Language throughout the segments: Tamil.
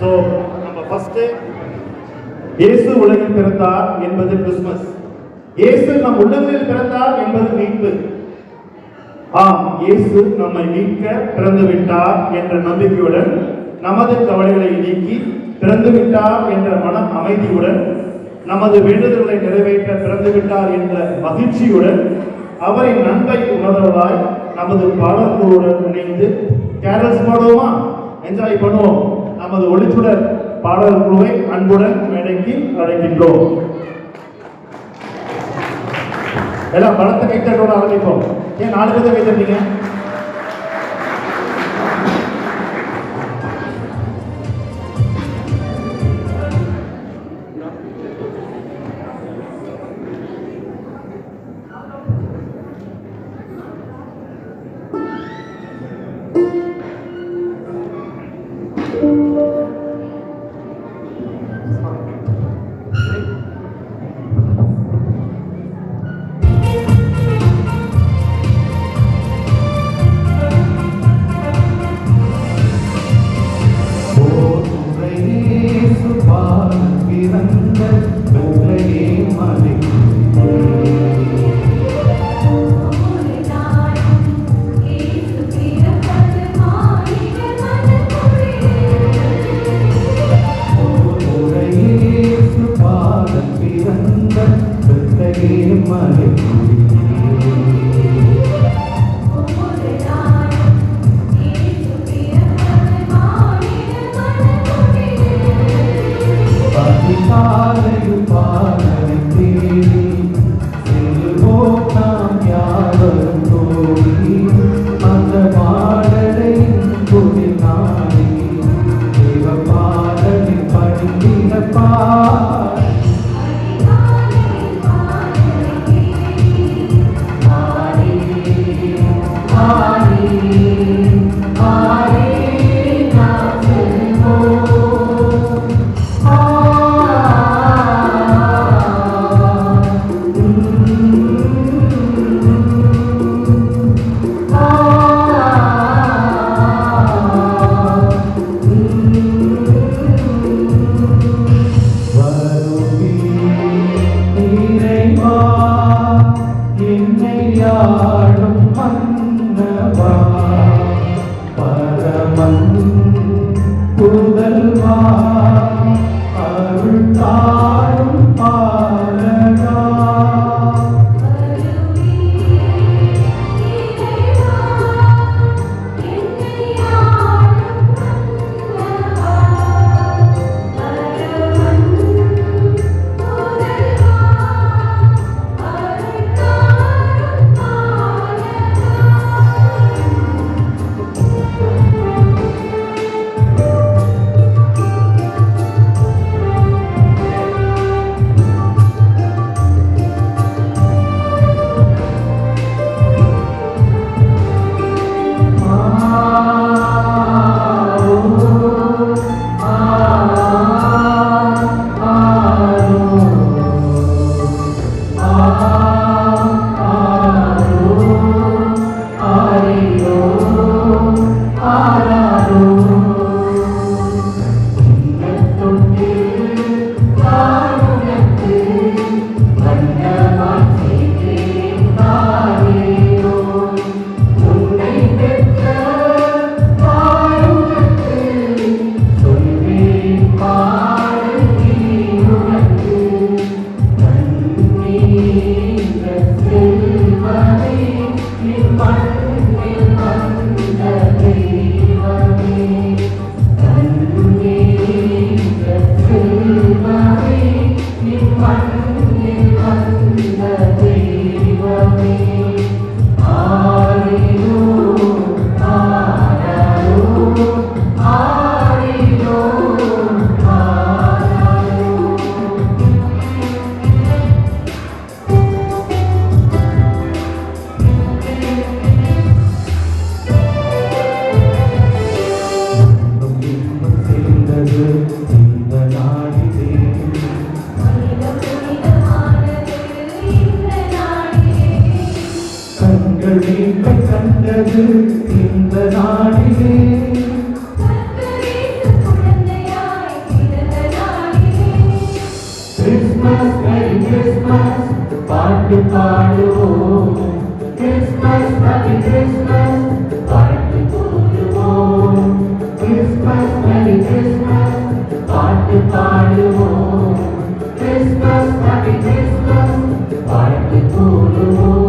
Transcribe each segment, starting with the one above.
ஸோ நம்ம ஃபர்ஸ்ட் இயேசு உலகில் பிறந்தார் என்பது கிறிஸ்துமஸ். இயேசு நம் உள்ளங்களில் பிறந்தார் என்பது மீட்பு. ஆம், இயேசு நம்மை மீட்க பிறந்து விட்டார் என்ற நம்பிக்கையுடன், நமது கவலைகளை நீக்கி பிறந்து விட்டார் என்ற மன அமைதியுடன், நமது வேண்டுதல்களை நிறைவேற்ற பிறந்து விட்டார் என்ற மகிழ்ச்சியுடன், அவரின் நன்மை உணர்வதாய் நமது பாடல்களுடன் இணைந்து கேரல்ஸ் பாடுவோமா? என்ஜாய் பண்ணுவோம். நமது ஒளிச்சுடர் பாடல் குழுவை அன்புடன் மேடைக்கு அழைக்கின்றோம். எல்லாம் பலத்த கைத்தட்டோட ஆரம்பிப்போம். ஏன் 4 பேர் கைத்தட்டீங்க? கண்டது இந்த நாடிலே கிறிஸ்மஸ் பாட்டு பாடுவோம், கிறிஸ்மஸ் ஹாப்பி கிறிஸ்மஸ் பாட்டு கூறுவோம், கிறிஸ்மஸ் ஹாப்பி கிறிஸ்மஸ் பாட்டு பாடுவோம், கிறிஸ்மஸ் ஹாப்பி கிறிஸ்மஸ் பாட்டு கூறுவோம்.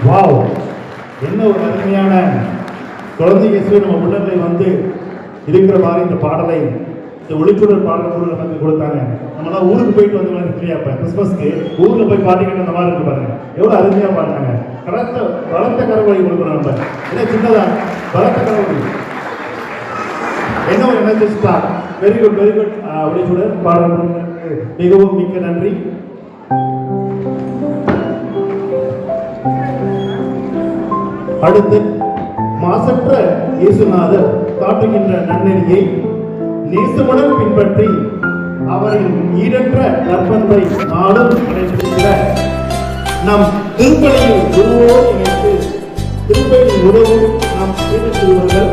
வாவ், என்ன ஒரு அருமையான குழந்தை இயேசுவை நம்ம உள்ளங்களில் வந்து இருக்கிற மாதிரி இந்த பாடலை, இந்த ஒளிச்சுடர் பாடல் கூட நமக்கு கொடுத்தாங்க. நம்மளாம் ஊருக்கு போயிட்டு வந்த மாதிரி இல்லையா? இப்போ கிறிஸ்மஸ்க்கு ஊரில் போய் பாடிக்கிட்டு அந்த மாதிரி இருக்கு பாருங்க, எவ்வளோ அருமையாக பாடினாங்க. பலத்த கரவொலி கொடுக்கணும் நம்ம, என்ன சின்னதா பலத்த கரவொலி, என்ன ஒரு எனர்ஜிஸ்டா. Very good very good. ஒளிச்சுடர் பாடல் மிகவும் மிக்க நன்றி. அடுத்து மாசற்ற இயேசுநாதர் காட்டுகின்ற நன்னெறியை நேசமுடன் பின்பற்றி அவரின் ஈடற்ற நற்பண்பை நாளும் கடைபிடிக்கிற நம் திருப்பலியில் குருவோடு இணைத்து திருப்பலியில் உதவும் நம் சீடர் சிறுவர்கள்